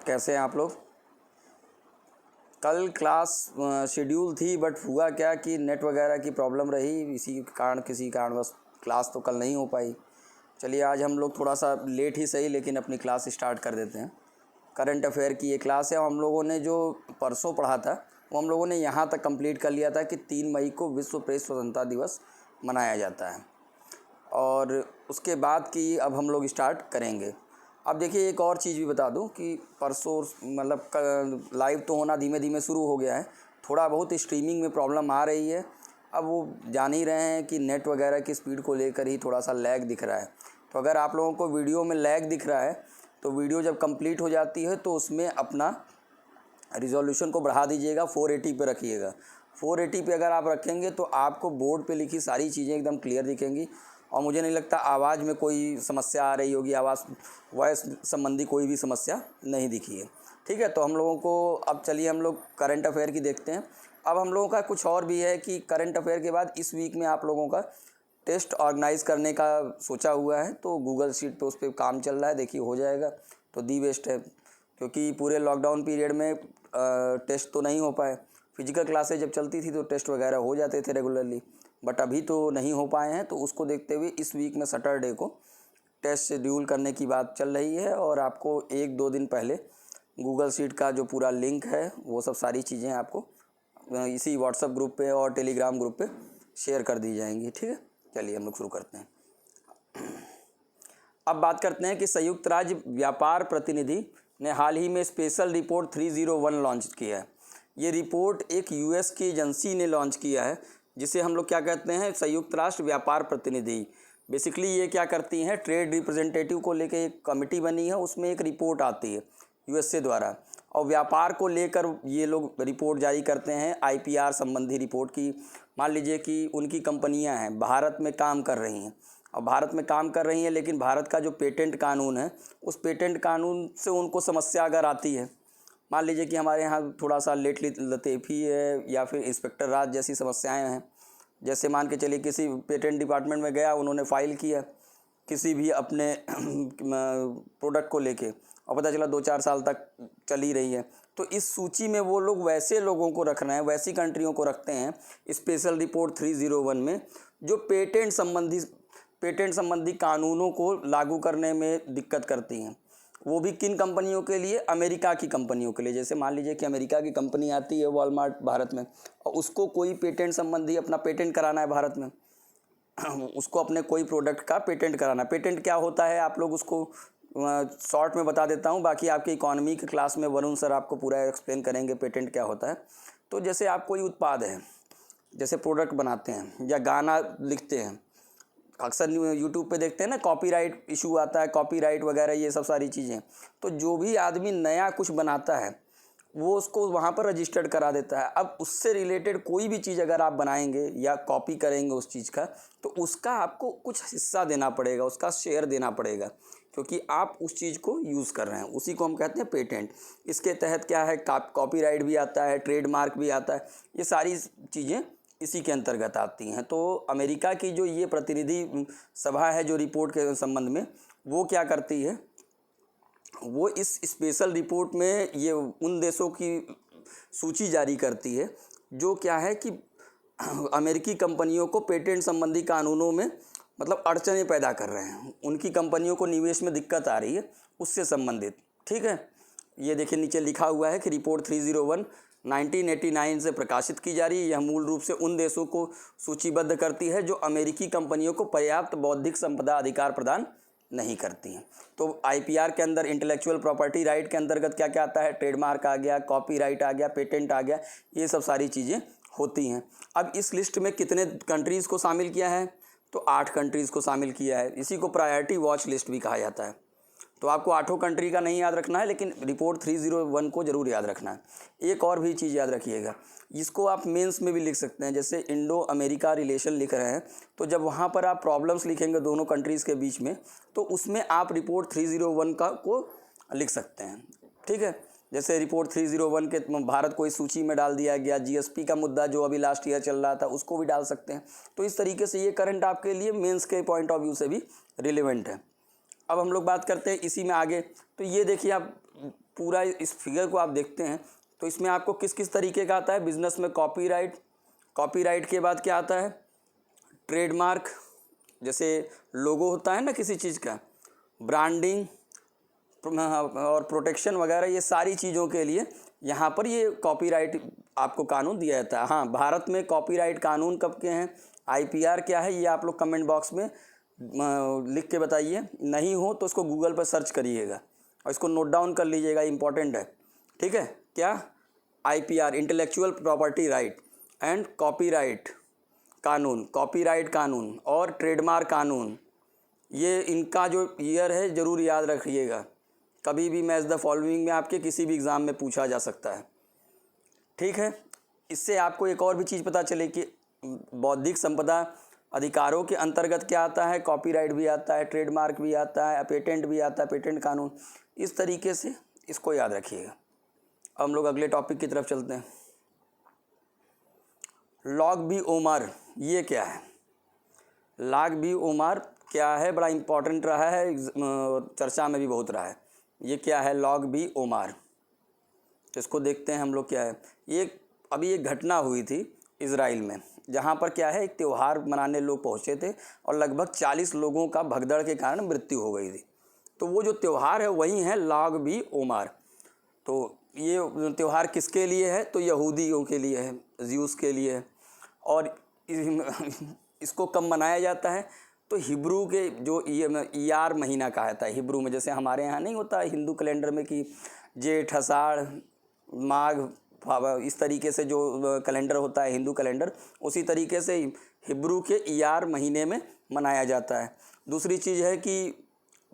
कैसे हैं आप लोग। कल क्लास शेड्यूल थी बट हुआ क्या कि नेट वगैरह की प्रॉब्लम रही, इसी कारण किसी कारणवश क्लास तो कल नहीं हो पाई। चलिए आज हम लोग थोड़ा सा लेट ही सही लेकिन अपनी क्लास स्टार्ट कर देते हैं। करंट अफेयर की ये क्लास है। हम लोगों ने जो परसों पढ़ा था वो हम लोगों ने यहाँ तक कंप्लीट कर लिया था कि 3 मई को विश्व प्रेस स्वतंत्रता दिवस मनाया जाता है और उसके बाद की अब हम लोग स्टार्ट करेंगे। अब देखिए एक और चीज़ भी बता दूं कि परसों मतलब लाइव तो होना धीमे धीमे शुरू हो गया है, थोड़ा बहुत स्ट्रीमिंग में प्रॉब्लम आ रही है। अब वो जान ही रहे हैं कि नेट वगैरह की स्पीड को लेकर ही थोड़ा सा लैग दिख रहा है। तो अगर आप लोगों को वीडियो में लैग दिख रहा है तो वीडियो जब कंप्लीट हो जाती है तो उसमें अपना रिजोल्यूशन को बढ़ा दीजिएगा, 480 पे रखिएगा। 480 पे अगर आप रखेंगे तो आपको बोर्ड पे लिखी सारी चीज़ें एकदम क्लियर दिखेंगी और मुझे नहीं लगता आवाज़ में कोई समस्या आ रही होगी, आवाज़ वॉइस संबंधी कोई भी समस्या नहीं दिखी है। ठीक है, तो हम लोगों को अब चलिए हम लोग करंट अफेयर की देखते हैं। अब हम लोगों का कुछ और भी है कि करंट अफेयर के बाद इस वीक में आप लोगों का टेस्ट ऑर्गेनाइज़ करने का सोचा हुआ है, तो गूगल शीट पे उस पर काम चल रहा है, देखिए हो जाएगा तो दी बेस्ट है। क्योंकि पूरे लॉकडाउन पीरियड में टेस्ट तो नहीं हो पाए। फिजिकल क्लासेज जब चलती थी तो टेस्ट वगैरह हो जाते थे रेगुलरली, बट अभी तो नहीं हो पाए हैं। तो उसको देखते हुए इस वीक में सैटरडे को टेस्ट शेड्यूल करने की बात चल रही है और आपको 1-2 दिन पहले गूगल शीट का जो पूरा लिंक है वो सब सारी चीज़ें आपको इसी व्हाट्सएप ग्रुप पे और टेलीग्राम ग्रुप पे शेयर कर दी जाएंगी। ठीक है, चलिए हम लोग शुरू करते हैं। अब बात करते हैं कि संयुक्त राज्य व्यापार प्रतिनिधि ने हाल ही में स्पेशल रिपोर्ट 301 लॉन्च किया है। ये रिपोर्ट एक यूएस की एजेंसी ने लॉन्च किया है जिसे हम लोग क्या कहते हैं, संयुक्त राष्ट्र व्यापार प्रतिनिधि। बेसिकली ये क्या करती हैं, ट्रेड रिप्रेजेंटेटिव को लेकर एक कमेटी बनी है, उसमें एक रिपोर्ट आती है यूएसए द्वारा और व्यापार को लेकर ये लोग रिपोर्ट जारी करते हैं। आईपीआर संबंधी रिपोर्ट की, मान लीजिए कि उनकी कंपनियां हैं भारत में काम कर रही हैं और भारत में काम कर रही हैं लेकिन भारत का जो पेटेंट कानून है उस पेटेंट कानून से उनको समस्या अगर आती है, मान लीजिए कि हमारे यहाँ थोड़ा सा लेट लतेफ़ी है या फिर इंस्पेक्टर राज जैसी समस्याएं हैं। जैसे मान के चलिए किसी पेटेंट डिपार्टमेंट में गया, उन्होंने फ़ाइल किया किसी भी अपने प्रोडक्ट को लेके और पता चला 2-4 साल तक चली रही है, तो इस सूची में वो लोग वैसे लोगों को रख रहे हैं, वैसी कंट्रियों को रखते हैं स्पेशल रिपोर्ट 301 में जो पेटेंट संबंधी कानूनों को लागू करने में दिक्कत करती हैं। वो भी किन कंपनियों के लिए, अमेरिका की कंपनियों के लिए। जैसे मान लीजिए कि अमेरिका की कंपनी आती है वॉलमार्ट भारत में और उसको कोई पेटेंट संबंधी अपना पेटेंट कराना है भारत में उसको अपने कोई प्रोडक्ट का पेटेंट कराना। पेटेंट क्या होता है आप लोग उसको शॉर्ट में बता देता हूँ, बाकी आपके इकोनॉमी की क्लास में वरुण सर आपको पूरा एक्सप्लेन करेंगे पेटेंट क्या होता है। तो जैसे आप कोई उत्पाद है, जैसे प्रोडक्ट बनाते हैं या गाना लिखते हैं, अक्सर यूट्यूब पे देखते हैं ना कॉपीराइट इशू आता है, कॉपीराइट वगैरह ये सब सारी चीज़ें। तो जो भी आदमी नया कुछ बनाता है वो उसको वहाँ पर रजिस्टर्ड करा देता है। अब उससे रिलेटेड कोई भी चीज़ अगर आप बनाएंगे या कॉपी करेंगे उस चीज़ का, तो उसका आपको कुछ हिस्सा देना पड़ेगा, उसका शेयर देना पड़ेगा, क्योंकि आप उस चीज़ को यूज़ कर रहे हैं। उसी को हम कहते हैं पेटेंट। इसके तहत क्या है, कॉपीराइट भी आता है, ट्रेडमार्क भी आता है, ये सारी चीज़ें इसी के अंतर्गत आती हैं। तो अमेरिका की जो ये प्रतिनिधि सभा है जो रिपोर्ट के संबंध में वो क्या करती है, वो इस स्पेशल रिपोर्ट में ये उन देशों की सूची जारी करती है जो क्या है कि अमेरिकी कंपनियों को पेटेंट संबंधी कानूनों में मतलब अड़चनें पैदा कर रहे हैं, उनकी कंपनियों को निवेश में दिक्कत आ रही है उससे संबंधित। ठीक है, ये देखिए नीचे लिखा हुआ है कि रिपोर्ट 301 1989 से प्रकाशित की जा रही है। यह मूल रूप से उन देशों को सूचीबद्ध करती है जो अमेरिकी कंपनियों को पर्याप्त बौद्धिक संपदा अधिकार प्रदान नहीं करती हैं। तो आईपीआर के अंदर इंटेलेक्चुअल प्रॉपर्टी राइट के अंतर्गत क्या क्या आता है, ट्रेडमार्क आ गया, कॉपीराइट आ गया, पेटेंट आ गया, ये सब सारी चीज़ें होती हैं। अब इस लिस्ट में कितने कंट्रीज़ को शामिल किया है, तो 8 कंट्रीज़ को शामिल किया है। इसी को प्रायोरिटी वॉच लिस्ट भी कहा जाता है। तो आपको 8 कंट्री का नहीं याद रखना है, लेकिन रिपोर्ट 301 को ज़रूर याद रखना है। एक और भी चीज़ याद रखिएगा, इसको आप मेंस में भी लिख सकते हैं। जैसे इंडो अमेरिका रिलेशन लिख रहे हैं, तो जब वहाँ पर आप प्रॉब्लम्स लिखेंगे दोनों कंट्रीज़ के बीच में, तो उसमें आप रिपोर्ट 301 को लिख सकते हैं। ठीक है, जैसे रिपोर्ट 301 के भारत को इस सूची में डाल दिया गया, जीएसपी का मुद्दा जो अभी लास्ट ईयर चल रहा था उसको भी डाल सकते हैं। तो इस तरीके से ये करंट आपके लिए मेंस के पॉइंट ऑफ व्यू से भी रिलेवेंट है। अब हम लोग बात करते हैं इसी में आगे। तो ये देखिए, आप पूरा इस फिगर को आप देखते हैं तो इसमें आपको किस किस तरीके का आता है बिजनेस में। कॉपीराइट, कॉपीराइट के बाद क्या आता है, ट्रेडमार्क, जैसे लोगो होता है ना किसी चीज़ का, ब्रांडिंग और प्रोटेक्शन वगैरह, ये सारी चीज़ों के लिए यहाँ पर ये कॉपीराइट आपको कानून दिया जाता है। हाँ, भारत में कॉपीराइट कानून कब के हैं, IPR क्या है, ये आप लोग कमेंट बॉक्स में लिख के बताइए। नहीं हो तो इसको गूगल पर सर्च करिएगा और इसको नोट डाउन कर लीजिएगा, इम्पॉर्टेंट है, ठीक है। क्या, IPR, intellectual property right and copyright कानून, कॉपीराइट कानून और ट्रेडमार्क कानून, ये इनका जो ईयर है ज़रूर याद रखिएगा। कभी भी मैच द फॉलोइंग में आपके किसी भी एग्ज़ाम में पूछा जा सकता है, ठीक है। इससे आपको एक और भी चीज़ पता चले कि बौद्धिक संपदा अधिकारों के अंतर्गत क्या आता है, कॉपीराइट भी आता है, ट्रेडमार्क भी आता है, पेटेंट भी आता है, पेटेंट कानून। इस तरीके से इसको याद रखिएगा। अब हम लोग अगले टॉपिक की तरफ चलते हैं। लॉग बी ओमार, ये क्या है, लॉग बी ओमार क्या है, बड़ा इम्पोर्टेंट रहा है, चर्चा में भी बहुत रहा है। ये क्या है, लॉग बी ओमार, तो इसको देखते हैं हम लोग क्या है। ये अभी एक घटना हुई थी इज़राइल में, जहाँ पर क्या है, एक त्यौहार मनाने लोग पहुँचे थे और लगभग 40 लोगों का भगदड़ के कारण मृत्यु हो गई थी। तो वो जो त्यौहार है वही है लॉग बी ओमार। तो ये त्यौहार किसके लिए है, तो यहूदियों के लिए है, ज्यूस के लिए है। और इसको कब मनाया जाता है, तो हिब्रू के जो ईयार महीना कहा जाता है हिब्रू में, जैसे हमारे यहाँ नहीं होता हिंदू कैलेंडर में कि जेठ, आषाढ़, माघ, इस तरीके से जो कैलेंडर होता है हिंदू कैलेंडर, उसी तरीके से हिब्रू के ईयार महीने में मनाया जाता है। दूसरी चीज़ है कि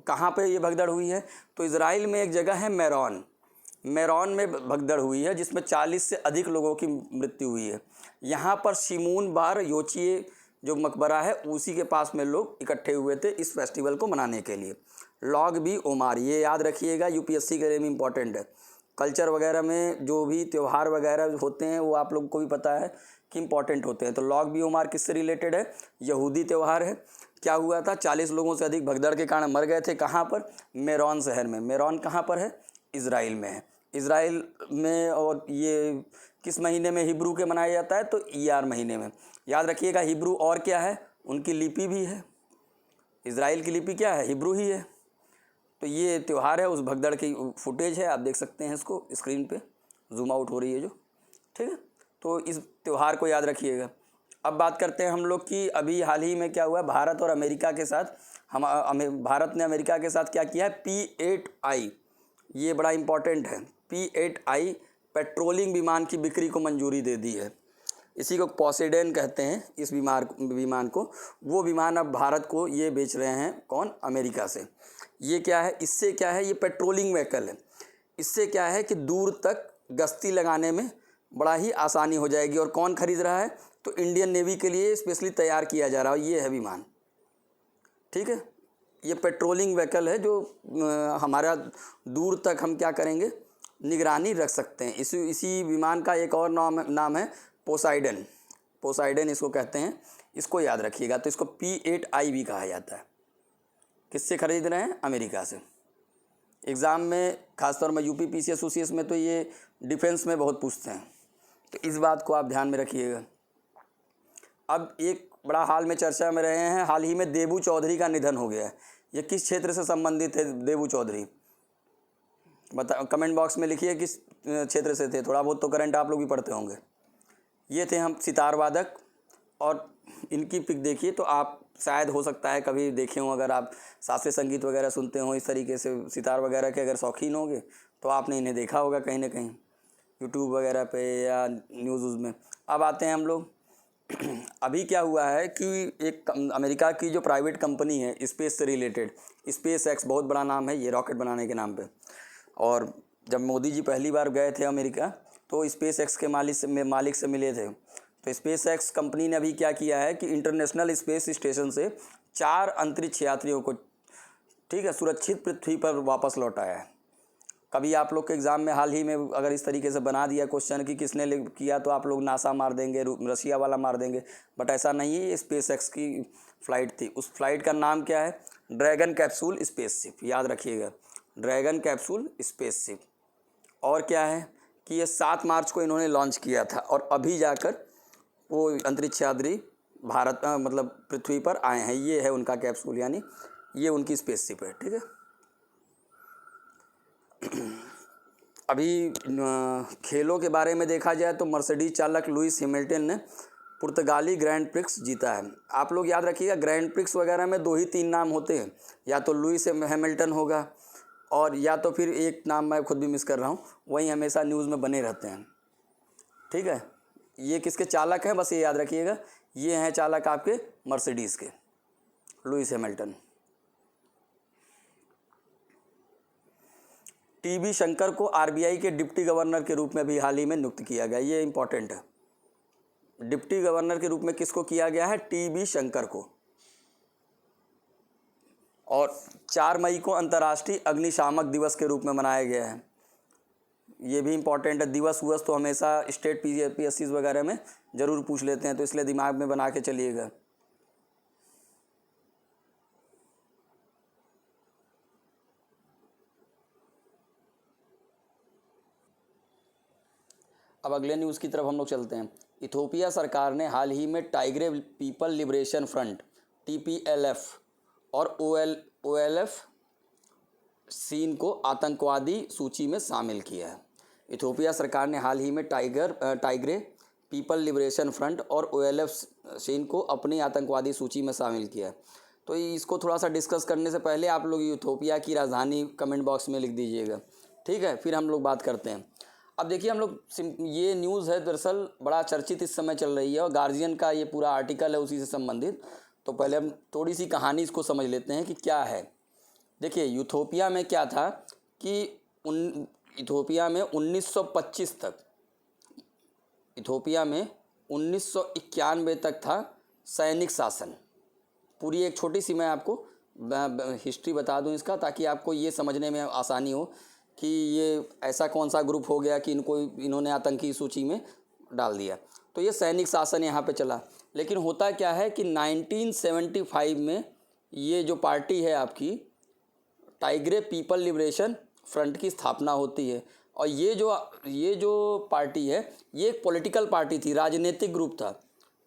कहाँ पे ये भगदड़ हुई है, तो इज़राइल में एक जगह है मेरॉन, मेरॉन में भगदड़ हुई है जिसमें 40 से अधिक लोगों की मृत्यु हुई है। यहाँ पर शिमून बार योचिए जो मकबरा है उसी के पास में लोग इकट्ठे हुए थे इस फेस्टिवल को मनाने के लिए। लॉग बी ओमार, ये याद रखिएगा, UPSC के लिए भी इम्पॉर्टेंट है। कल्चर वगैरह में जो भी त्यौहार वगैरह होते हैं वो आप लोगों को भी पता है कि इम्पॉर्टेंट होते हैं। तो लॉग बी ओमार किससे रिलेटेड है, यहूदी त्यौहार है। क्या हुआ था, 40 लोगों से अधिक भगदड़ के कारण मर गए थे। कहाँ पर, मेरॉन शहर में। मेरॉन कहाँ पर है, इज़राइल में है, इज़राइल में। और ये किस महीने में हिब्रू के मनाया जाता है, तो ईयार महीने में। याद रखिएगा, हिब्रू और क्या है, उनकी लिपि भी है। इज़राइल की लिपि क्या है, हिब्रू ही है। तो ये त्यौहार है, उस भगदड़ की फुटेज है, आप देख सकते हैं इसको स्क्रीन पे जूम आउट हो रही है जो, ठीक है। तो इस त्यौहार को याद रखिएगा। अब बात करते हैं हम लोग कि अभी हाल ही में क्या हुआ, भारत और अमेरिका के साथ, भारत ने अमेरिका के साथ क्या किया है, P-8I, ये बड़ा इम्पॉर्टेंट है। P-8I पेट्रोलिंग विमान की बिक्री को मंजूरी दे दी है। इसी को पोसेडन कहते हैं, इस विमान को। वो विमान अब भारत को ये बेच रहे हैं, कौन, अमेरिका से। ये क्या है, इससे क्या है, ये पेट्रोलिंग व्हीकल है। इससे क्या है कि दूर तक गश्ती लगाने में बड़ा ही आसानी हो जाएगी। और कौन खरीद रहा है, तो इंडियन नेवी के लिए स्पेशली तैयार किया जा रहा है, ये है विमान, ठीक है। ये पेट्रोलिंग व्हीकल है जो हमारा दूर तक हम क्या करेंगे, निगरानी रख सकते हैं। इसी विमान का एक और नाम है पोसाइडन, पोसाइडन इसको कहते हैं, इसको याद रखिएगा। तो इसको P-8I भी कहा जाता है। किससे खरीद रहे हैं, अमेरिका से। एग्ज़ाम में खासतौर में UP-PCS UCS में तो ये डिफेंस में बहुत पूछते हैं, तो इस बात को आप ध्यान में रखिएगा। अब एक बड़ा हाल में चर्चा में रहे हैं, हाल ही में देबू चौधरी का निधन हो गया है। ये किस क्षेत्र से संबंधित है देबू चौधरी, कमेंट बॉक्स में लिखिए किस क्षेत्र से थे। थोड़ा बहुत तो करंट आप लोग भी पढ़ते होंगे। ये थे हम सितार वादक, और इनकी पिक देखिए तो आप शायद हो सकता है कभी देखे हों, अगर आप शास्त्रीय संगीत वगैरह सुनते हो, इस तरीके से सितार वगैरह के अगर शौकीन होंगे तो आपने इन्हें देखा होगा कहीं ना कहीं यूट्यूब वगैरह पे या न्यूज़ में। अब आते हैं हम लोग अभी क्या हुआ है कि एक अमेरिका की जो प्राइवेट कंपनी है स्पेस से रिलेटेड, SpaceX, बहुत बड़ा नाम है ये रॉकेट बनाने के नाम पे। और जब मोदी जी पहली बार गए थे अमेरिका तो SpaceX के मालिक से मिले थे। तो SpaceX कंपनी ने अभी क्या किया है कि इंटरनेशनल स्पेस स्टेशन से 4 अंतरिक्ष यात्रियों को, ठीक है, सुरक्षित पृथ्वी पर वापस लौटाया है। कभी आप लोग के एग्ज़ाम में हाल ही में अगर इस तरीके से बना दिया क्वेश्चन कि किसने किया, तो आप लोग नासा मार देंगे, रशिया वाला मार देंगे, बट ऐसा नहीं है। ये SpaceX की फ़्लाइट थी। उस फ्लाइट का नाम क्या है, ड्रैगन कैप्सूल स्पेसशिप, याद रखिएगा, ड्रैगन कैप्सूल स्पेसशिप। और क्या है कि ये 7 मार्च को इन्होंने लॉन्च किया था और अभी जाकर वो अंतरिक्ष यात्री भारत मतलब पृथ्वी पर आए हैं। ये है उनका कैप्सूल, यानी ये उनकी स्पेसशिप है, ठीक है। अभी खेलों के बारे में देखा जाए तो मर्सिडीज चालक लुइस हैमिल्टन ने पुर्तगाली ग्रैंड प्रिक्स जीता है। आप लोग याद रखिएगा, ग्रैंड प्रिक्स वगैरह में 2 ही 3 नाम होते हैं, या तो लुइस हैमिल्टन होगा और या तो फिर एक नाम मैं खुद भी मिस कर रहा हूँ, वही हमेशा न्यूज़ में बने रहते हैं, ठीक है। ये किसके चालक हैं, बस ये याद रखिएगा, ये हैं चालक आपके मर्सिडीज़ के, लुइस हैमिल्टन। टीबी शंकर को आरबीआई के डिप्टी गवर्नर के रूप में भी हाल ही में नियुक्त किया गया, ये इंपॉर्टेंट है। डिप्टी गवर्नर के रूप में किसको किया गया है, टीबी शंकर को। और 4 मई को अंतर्राष्ट्रीय अग्निशामक दिवस के रूप में मनाया गया है, ये भी इंपॉर्टेंट है। दिवस तो हमेशा स्टेट पीएससी वगैरह में ज़रूर पूछ लेते हैं, तो इसलिए दिमाग में बना के चलिएगा। अब अगले न्यूज़ की तरफ हम लोग चलते हैं। इथोपिया सरकार ने हाल ही में Tigre people liberation front TPLF और OLF सीन को आतंकवादी सूची में शामिल किया है। इथोपिया सरकार ने हाल ही में टाइग्रे पीपल लिबरेशन फ्रंट और OLF सीन को अपनी आतंकवादी सूची में शामिल किया है। तो इसको थोड़ा सा डिस्कस करने से पहले आप लोग इथोपिया की राजधानी कमेंट बॉक्स में लिख दीजिएगा, ठीक है, फिर हम लोग बात करते हैं। अब देखिए हम लोग ये न्यूज़ है दरअसल बड़ा चर्चित इस समय चल रही है और गार्जियन का ये पूरा आर्टिकल है उसी से संबंधित। तो पहले हम थोड़ी सी कहानी इसको समझ लेते हैं कि क्या है। देखिए इथोपिया में क्या था कि इथोपिया में 1925 तक, इथोपिया में 1991 तक था सैनिक शासन। पूरी एक छोटी सी मैं आपको हिस्ट्री बता दूं इसका, ताकि आपको ये समझने में आसानी हो कि ये ऐसा कौन सा ग्रुप हो गया कि इन्होंने आतंकी सूची में डाल दिया। तो ये सैनिक शासन यहाँ पे चला। लेकिन होता क्या है कि 1975 में ये जो पार्टी है आपकी टाइग्रे पीपल लिबरेशन फ्रंट की स्थापना होती है। और ये जो पार्टी है ये एक पॉलिटिकल पार्टी थी, राजनीतिक ग्रुप था।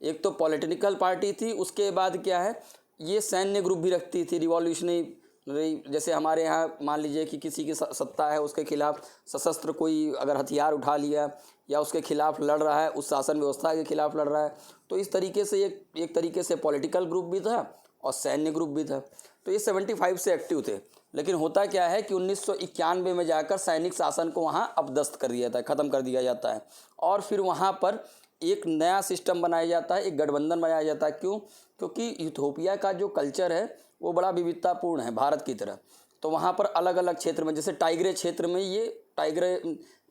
एक तो पॉलिटिकल पार्टी थी, उसके बाद क्या है ये सैन्य ग्रुप भी रखती थी, रिवॉल्यूशनरी। जैसे हमारे यहाँ मान लीजिए कि किसी की सत्ता है, उसके खिलाफ सशस्त्र कोई अगर हथियार उठा लिया या उसके खिलाफ लड़ रहा है, उस शासन व्यवस्था के खिलाफ लड़ रहा है, तो इस तरीके से एक तरीके से पॉलिटिकल ग्रुप भी था और सैन्य ग्रुप भी था। तो ये 75 से एक्टिव थे। लेकिन होता क्या है कि 1991 में जाकर सैनिक शासन को वहाँ अपदस्थ कर दिया था, ख़त्म कर दिया जाता है और फिर वहाँ पर एक नया सिस्टम बनाया जाता है, एक गठबंधन बनाया जाता है। क्यों? क्योंकि इथोपिया का जो कल्चर है वो बड़ा विविधतापूर्ण है भारत की तरह। तो वहाँ पर अलग अलग क्षेत्र में, जैसे टाइग्रे क्षेत्र में ये Tigre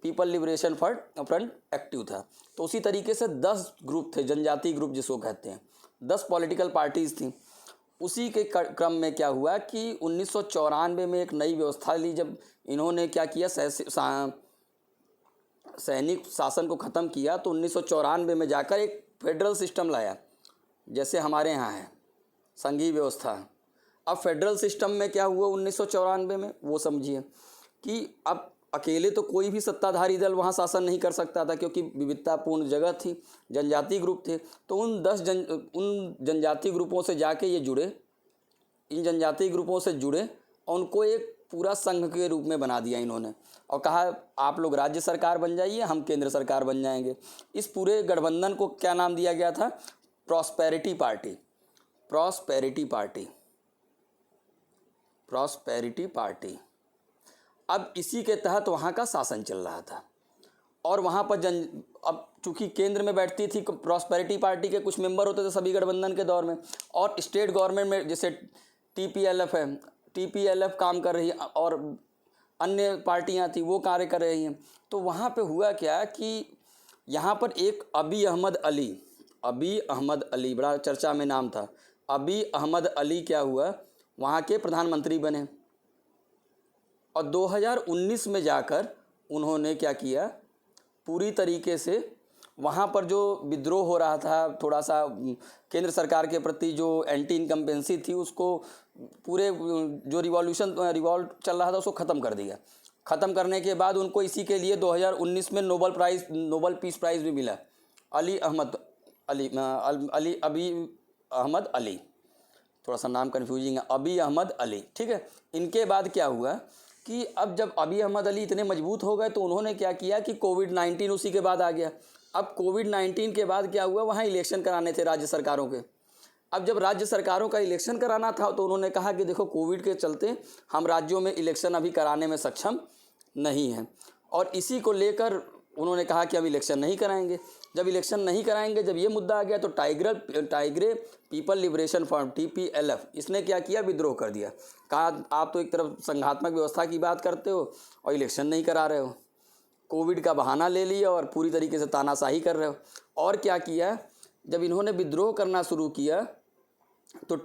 people liberation front active था। तो उसी तरीके से 10 ग्रुप थे, जनजातीय ग्रुप जिसको कहते हैं, 10 पॉलिटिकल पार्टीज़ थी। उसी के क्रम में क्या हुआ कि 1994 में एक नई व्यवस्था ली। जब इन्होंने क्या किया, सैनिक शासन को ख़त्म किया, तो 1994 में जाकर एक फेडरल सिस्टम लाया, जैसे हमारे यहाँ है संघीय व्यवस्था। अब फेडरल सिस्टम में क्या हुआ 1994 में, वो समझिए कि अब अकेले तो कोई भी सत्ताधारी दल वहाँ शासन नहीं कर सकता था, क्योंकि विविधतापूर्ण जगह थी, जनजातीय ग्रुप थे। तो उन जनजातीय ग्रुपों से जाके ये जुड़े, इन जनजातीय ग्रुपों से जुड़े और उनको एक पूरा संघ के रूप में बना दिया इन्होंने और कहा आप लोग राज्य सरकार बन जाइए, हम केंद्र सरकार बन जाएंगे। इस पूरे गठबंधन को क्या नाम दिया गया था? Prosperity party. Prosperity party, prosperity party. अब इसी के तहत वहाँ का शासन चल रहा था और वहाँ पर अब चूँकि केंद्र में बैठती थी प्रॉस्पेरिटी पार्टी के कुछ मेंबर होते थे सभी गठबंधन के दौर में, और स्टेट गवर्नमेंट में जैसे TPLF है, TPLF काम कर रही है और अन्य पार्टियाँ थी वो कार्य कर रही हैं। तो वहाँ पे हुआ क्या कि यहाँ पर एक अबी अहमद अली बड़ा चर्चा में नाम था। अबी अहमद अली क्या हुआ, वहाँ के प्रधानमंत्री बने और 2019 में जाकर उन्होंने क्या किया, पूरी तरीके से वहाँ पर जो विद्रोह हो रहा था, थोड़ा सा केंद्र सरकार के प्रति जो एंटी इनकम्बेंसी थी, उसको पूरे जो रिवॉल्ट चल रहा था उसको ख़त्म कर दिया। ख़त्म करने के बाद उनको इसी के लिए 2019 में नोबल पीस प्राइज़ भी मिला। अली अहमद अली, थोड़ा सा नाम कन्फ्यूजिंग है, अबी अहमद अली, ठीक है। इनके बाद क्या हुआ कि अब जब अबी अहमद अली इतने मजबूत हो गए तो उन्होंने क्या किया कि कोविड-19 उसी के बाद आ गया। अब कोविड-19 के बाद क्या हुआ, वहाँ इलेक्शन कराने थे राज्य सरकारों के। अब जब राज्य सरकारों का इलेक्शन कराना था तो उन्होंने कहा कि देखो, कोविड के चलते हम राज्यों में इलेक्शन अभी कराने में सक्षम नहीं हैं, और इसी को लेकर उन्होंने कहा कि अब इलेक्शन नहीं कराएंगे। जब इलेक्शन नहीं कराएंगे, जब ये मुद्दा आ गया तो Tigre people liberation front TPLF इसने क्या किया, विद्रोह कर दिया। कहा आप तो एक तरफ संघात्मक व्यवस्था की बात करते हो और इलेक्शन नहीं करा रहे हो, कोविड का बहाना ले लिया और पूरी तरीके से तानाशाही कर रहे हो। और क्या किया, जब इन्होंने विद्रोह करना शुरू किया तो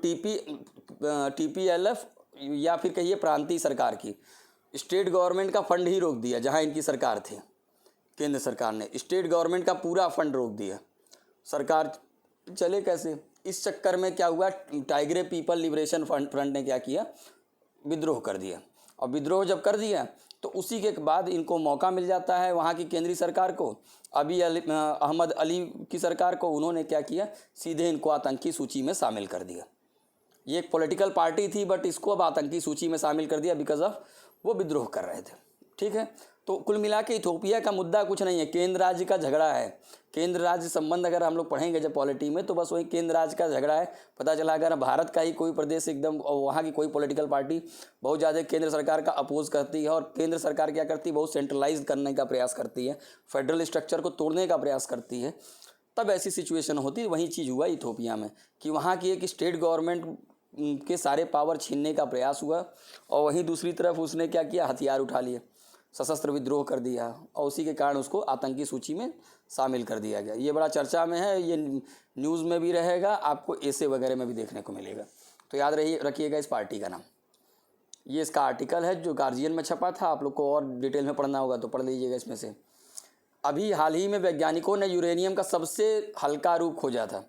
TPLF या फिर कहिए प्रांतीय सरकार की, स्टेट गवर्नमेंट का फंड ही रोक दिया। जहां इनकी सरकार थी, केंद्र सरकार ने स्टेट गवर्नमेंट का पूरा फंड रोक दिया। सरकार चले कैसे? इस चक्कर में क्या हुआ, टाइग्रे पीपल लिबरेशन फ्रंट ने क्या किया, विद्रोह कर दिया। और विद्रोह जब कर दिया तो उसी के बाद इनको मौका मिल जाता है वहाँ की केंद्रीय सरकार को, अहमद अली की सरकार को। उन्होंने क्या किया, सीधे इनको आतंकी सूची में शामिल कर दिया। ये एक पॉलिटिकल पार्टी थी, बट इसको अब आतंकी सूची में शामिल कर दिया बिकॉज ऑफ वो विद्रोह कर रहे थे, ठीक है। तो कुल मिला के इथोपिया का मुद्दा कुछ नहीं है, केंद्र राज्य का झगड़ा है। केंद्र राज्य संबंध अगर हम लोग पढ़ेंगे जब पॉलिटी में, तो बस वही केंद्र राज्य का झगड़ा है। पता चला अगर भारत का ही कोई प्रदेश एकदम, और वहाँ की कोई पॉलिटिकल पार्टी बहुत ज़्यादा केंद्र सरकार का अपोज करती है, और केंद्र सरकार क्या करती है, बहुत सेंट्रलाइज करने का प्रयास करती है, फेडरल स्ट्रक्चर को तोड़ने का प्रयास करती है, तब ऐसी सिचुएशन होती है। वही चीज़ हुआ इथोपिया में कि वहाँ की एक स्टेट गवर्नमेंट के सारे पावर छीनने का प्रयास हुआ, और वहीं दूसरी तरफ उसने क्या किया, हथियार उठा लिए, सशस्त्र विद्रोह कर दिया, और उसी के कारण उसको आतंकी सूची में शामिल कर दिया गया। ये बड़ा चर्चा में है, ये न्यूज़ में भी रहेगा, आपको ऐसे वगैरह में भी देखने को मिलेगा। तो याद रखिएगा इस पार्टी का नाम। ये इसका आर्टिकल है जो गार्जियन में छपा था, आप लोग को और डिटेल में पढ़ना होगा तो पढ़ लीजिएगा इसमें से। अभी हाल ही में वैज्ञानिकों ने यूरेनियम का सबसे हल्का रूप खोजा था,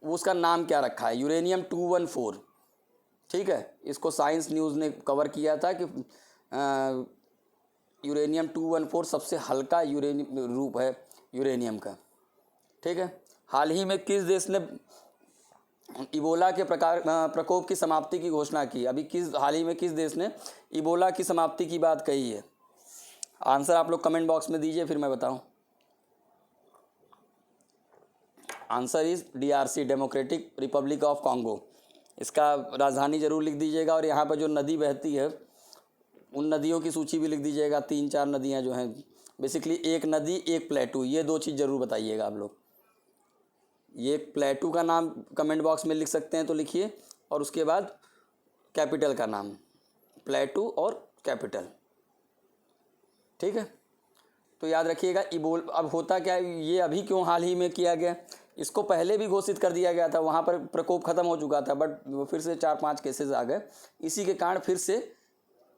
उसका नाम क्या रखा है, यूरेनियम 214, ठीक है। इसको साइंस न्यूज़ ने कवर किया था कि यूरेनियम 214 सबसे हल्का यूरेनियम रूप है यूरेनियम का, ठीक है। हाल ही में किस देश ने इबोला के प्रकोप की समाप्ति की घोषणा की? अभी हाल ही में किस देश ने इबोला की समाप्ति की बात कही है? आंसर आप लोग कमेंट बॉक्स में दीजिए, फिर मैं बताऊं। Answer is DRC, democratic Republic of Congo. इसका राजधानी जरूर लिख दीजिएगा, और यहाँ पर जो नदी बहती है उन नदियों की सूची भी लिख दीजिएगा। 3-4 नदियाँ जो हैं, बेसिकली एक नदी एक प्लेटू, ये 2 चीज़ ज़रूर बताइएगा आप लोग। ये प्लेटू का नाम कमेंट बॉक्स में लिख सकते हैं तो लिखिए, और उसके बाद कैपिटल का नाम, प्लेटू और कैपिटल, ठीक है। तो याद रखिएगा अब होता क्या है, ये अभी क्यों हाल ही में किया गया, इसको पहले भी घोषित कर दिया गया था, वहाँ पर प्रकोप ख़त्म हो चुका था, बट फिर से 4-5 केसेस आ गए। इसी के कारण फिर से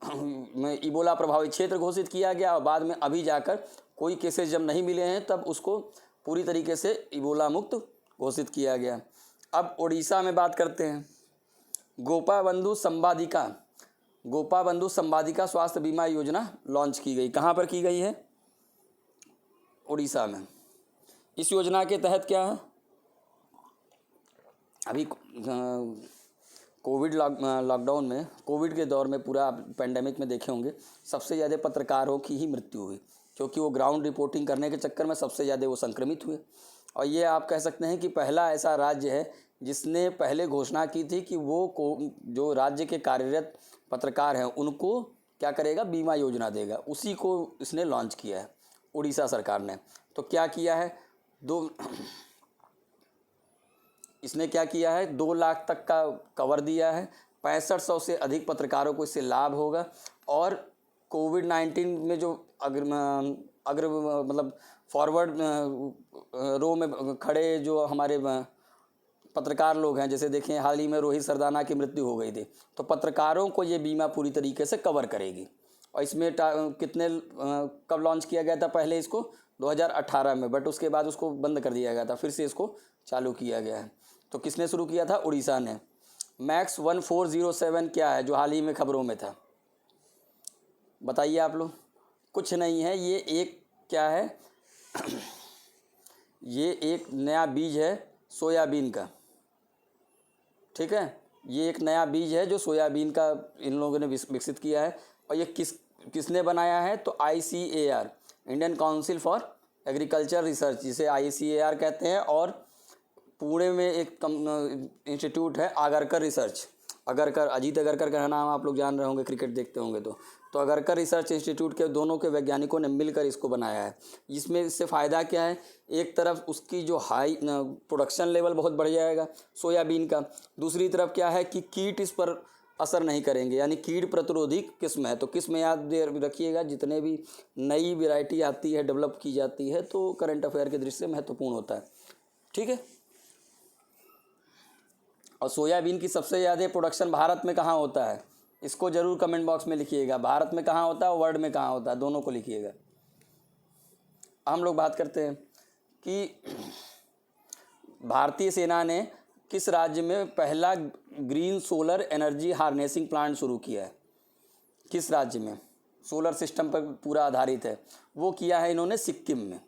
में इबोला प्रभावित क्षेत्र घोषित किया गया, और बाद में अभी जाकर कोई केसेस जब नहीं मिले हैं तब उसको पूरी तरीके से इबोला मुक्त घोषित किया गया। अब उड़ीसा में बात करते हैं। गोपाबंधु संवादिका स्वास्थ्य बीमा योजना लॉन्च की गई। कहाँ पर की गई है? उड़ीसा में। इस योजना के तहत क्या है, अभी कोविड लॉकडाउन में, कोविड के दौर में, पूरा पेंडेमिक में देखे होंगे, सबसे ज़्यादा पत्रकारों की ही मृत्यु हुई, क्योंकि वो ग्राउंड रिपोर्टिंग करने के चक्कर में सबसे ज़्यादा वो संक्रमित हुए। और ये आप कह सकते हैं कि पहला ऐसा राज्य है जिसने पहले घोषणा की थी कि वो जो राज्य के कार्यरत पत्रकार हैं उनको क्या करेगा, बीमा योजना देगा। उसी को इसने लॉन्च किया है उड़ीसा सरकार ने। तो क्या किया है, इसने क्या किया है, 2 लाख तक का कवर दिया है, 6500 से अधिक पत्रकारों को इससे लाभ होगा। और कोविड-19 में जो अग्र मतलब फॉरवर्ड रो में खड़े जो हमारे पत्रकार लोग हैं, जैसे देखें हाल ही में रोहित सरदाना की मृत्यु हो गई थी, तो पत्रकारों को ये बीमा पूरी तरीके से कवर करेगी। और इसमें कितने कब लॉन्च किया गया था पहले इसको 2018 में, बट उसके बाद उसको बंद कर दिया गया था, फिर से इसको चालू किया गया है। तो किसने शुरू किया था? उड़ीसा ने। मैक्स 1407 क्या है जो हाल ही में खबरों में था? बताइए आप लोग। कुछ नहीं है, ये एक क्या है ये एक नया बीज है सोयाबीन का। ठीक है, ये एक नया बीज है जो सोयाबीन का इन लोगों ने विकसित किया है। और ये किसने बनाया है? तो ICAR, Indian council for agriculture research, जिसे ICAR कहते हैं। और पुणे में एक इंस्टीट्यूट है आगरकर रिसर्च, अगरकर, अजीत अगरकर का नाम आप लोग जान रहे होंगे, क्रिकेट देखते होंगे तो अगरकर रिसर्च इंस्टीट्यूट के दोनों के वैज्ञानिकों ने मिलकर इसको बनाया है। इसमें इससे फ़ायदा क्या है? एक तरफ उसकी जो हाई प्रोडक्शन लेवल बहुत बढ़ जाएगा सोयाबीन का, दूसरी तरफ क्या है कि कीट इस पर असर नहीं करेंगे, यानी कीट प्रतिरोधी किस्म है। तो किस्म याद रखिएगा, जितने भी नई वैरायटी आती है, डेवलप की जाती है, तो करंट अफेयर के दृष्टि से महत्वपूर्ण होता है। ठीक है, और सोयाबीन की सबसे ज़्यादा प्रोडक्शन भारत में कहाँ होता है? इसको ज़रूर कमेंट बॉक्स में लिखिएगा, भारत में कहाँ होता है और वर्ल्ड में कहाँ होता है, दोनों को लिखिएगा। हम लोग बात करते हैं कि भारतीय सेना ने किस राज्य में पहला green solar energy harnessing plant शुरू किया है? किस राज्य में? सोलर सिस्टम पर पूरा आधारित है, वो किया है इन्होंने सिक्किम में।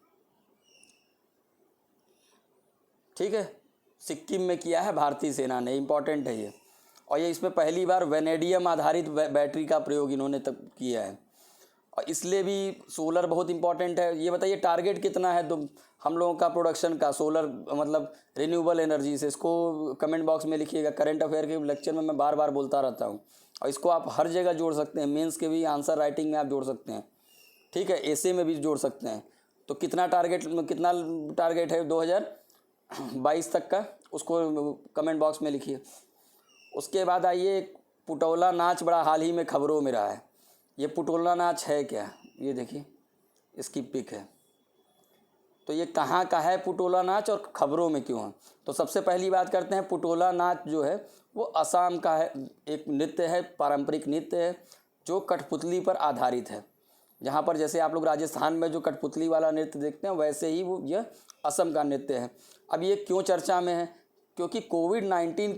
ठीक है, सिक्किम में किया है भारतीय सेना ने, इम्पॉर्टेंट है ये। और ये इसमें पहली बार वेनेडियम आधारित बैटरी का प्रयोग इन्होंने तब किया है, और इसलिए भी सोलर बहुत इम्पॉर्टेंट है। ये बताइए टारगेट कितना है तो हम लोगों का प्रोडक्शन का, सोलर मतलब रिन्यूएबल एनर्जी से? इसको कमेंट बॉक्स में लिखिएगा। करंट अफेयर के लेक्चर में मैं बार बार बोलता रहता हूँ, और इसको आप हर जगह जोड़ सकते हैं, मेंस के भी आंसर राइटिंग में आप जोड़ सकते हैं। ठीक है, ऐसे में भी जोड़ सकते हैं। तो कितना टारगेट है 2022 तक का, उसको कमेंट बॉक्स में लिखिए। उसके बाद आइए, पुटौला नाच बड़ा हाल ही में खबरों में रहा है। ये पुटौला नाच है क्या? ये देखिए, इसकी पिक है। तो ये कहाँ का है पुटौला नाच और खबरों में क्यों है? तो सबसे पहली बात करते हैं, पुटौला नाच जो है वो असम का है, एक नृत्य है, पारंपरिक नृत्य है जो कठपुतली पर आधारित है। जहाँ पर जैसे आप लोग राजस्थान में जो कठपुतली वाला नृत्य देखते हैं, वैसे ही वो यह असम का नृत्य है। अब ये क्यों चर्चा में है? क्योंकि कोविड-19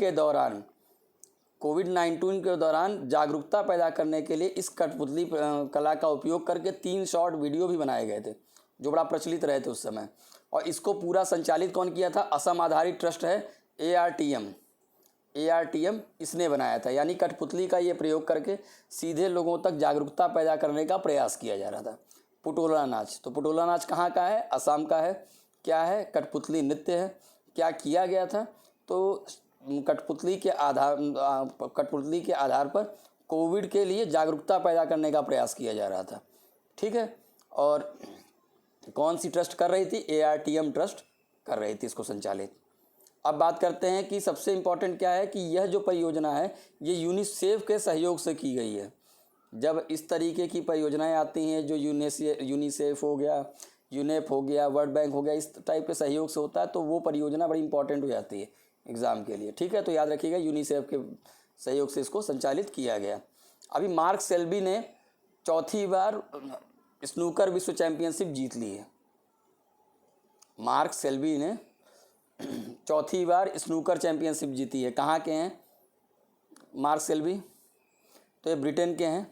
के दौरान जागरूकता पैदा करने के लिए इस कठपुतली कला का उपयोग करके 3 शॉर्ट वीडियो भी बनाए गए थे, जो बड़ा प्रचलित रहे थे उस समय। और इसको पूरा संचालित कौन किया था? असम आधारित ट्रस्ट है ARTM, इसने बनाया था। यानी कठपुतली का ये प्रयोग करके सीधे लोगों तक जागरूकता पैदा करने का प्रयास किया जा रहा था। पुटौला नाच, तो पुटौला नाच कहाँ का है? असम का है। क्या है? कठपुतली नृत्य है। क्या किया गया था? तो कठपुतली के आधार पर कोविड के लिए जागरूकता पैदा करने का प्रयास किया जा रहा था। ठीक है, और कौन सी ट्रस्ट कर रही थी? ARTM ट्रस्ट कर रही थी इसको संचालित। अब बात करते हैं कि सबसे इम्पॉर्टेंट क्या है कि यह जो परियोजना है ये यूनिसेफ के सहयोग से की गई है। जब इस तरीके की परियोजनाएं आती हैं जो यूनिसेफ हो गया, यूनेप हो गया, वर्ल्ड बैंक हो गया, इस टाइप के सहयोग से होता है, तो वो परियोजना बड़ी इंपॉर्टेंट हो जाती है एग्ज़ाम के लिए। ठीक है, तो याद रखिएगा यूनिसेफ के सहयोग से इसको संचालित किया गया। अभी मार्क सेल्बी ने चौथी बार स्नूकर विश्व चैंपियनशिप जीत ली है। मार्क सेल्बी ने चौथी बार स्नूकर चैंपियनशिप जीती है। कहाँ के हैं मार्क सेल्बी? तो ये ब्रिटेन के हैं।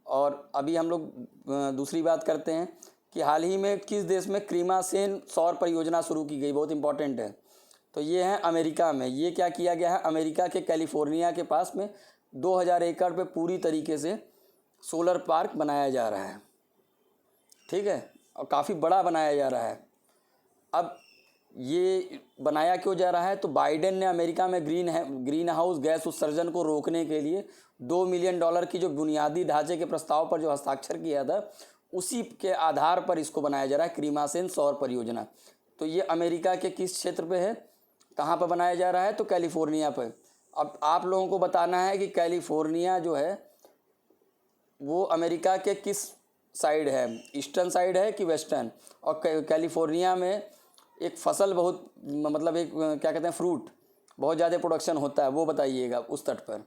और अभी हम लोग दूसरी बात करते हैं कि हाल ही में किस देश में क्रीमासेन सौर परियोजना शुरू की गई? बहुत इंपॉर्टेंट है। तो ये है अमेरिका में। ये क्या किया गया है? अमेरिका के कैलिफोर्निया के पास में 2000 एकड़ पे पूरी तरीके से सोलर पार्क बनाया जा रहा है। ठीक है, और काफ़ी बड़ा बनाया जा रहा है। अब ये बनाया क्यों जा रहा है? तो बाइडेन ने अमेरिका में ग्रीन हाउस गैस उत्सर्जन को रोकने के लिए $2 मिलियन की जो बुनियादी ढांचे के प्रस्ताव पर जो हस्ताक्षर किया था, उसी के आधार पर इसको बनाया जा रहा है क्रीमासेन सौर परियोजना। तो ये अमेरिका के किस क्षेत्र पे है, कहाँ पर बनाया जा रहा है? तो कैलिफोर्निया पर। अब आप लोगों को बताना है कि कैलिफोर्निया जो है वो अमेरिका के किस साइड है, ईस्टर्न साइड है कि वेस्टर्न। और कैलिफोर्निया में एक फसल बहुत मतलब एक क्या कहते हैं फ्रूट बहुत ज़्यादा प्रोडक्शन होता है, वो बताइएगा उस तट पर।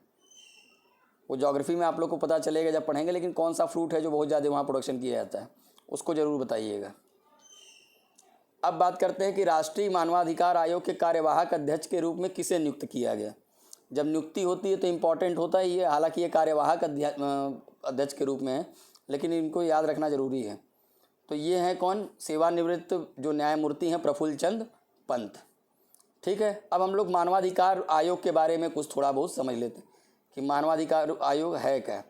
वो ज्योग्राफी में आप लोग को पता चलेगा जब पढ़ेंगे, लेकिन कौन सा फ्रूट है जो बहुत ज़्यादा वहाँ प्रोडक्शन किया जाता है उसको ज़रूर बताइएगा। अब बात करते हैं कि राष्ट्रीय मानवाधिकार आयोग के कार्यवाहक अध्यक्ष के रूप में किसे नियुक्त किया गया। जब नियुक्ति होती है तो इम्पॉर्टेंट होता ही है, हालांकि ये कार्यवाहक अध्यक्ष के रूप में है, लेकिन इनको याद रखना ज़रूरी है। तो ये हैं कौन, सेवानिवृत्त जो न्यायमूर्ति हैं प्रफुल्ल चंद्र पंत। ठीक है, अब हम लोग मानवाधिकार आयोग के बारे में कुछ थोड़ा बहुत समझ लेते हैं कि मानवाधिकार आयोग है क्या।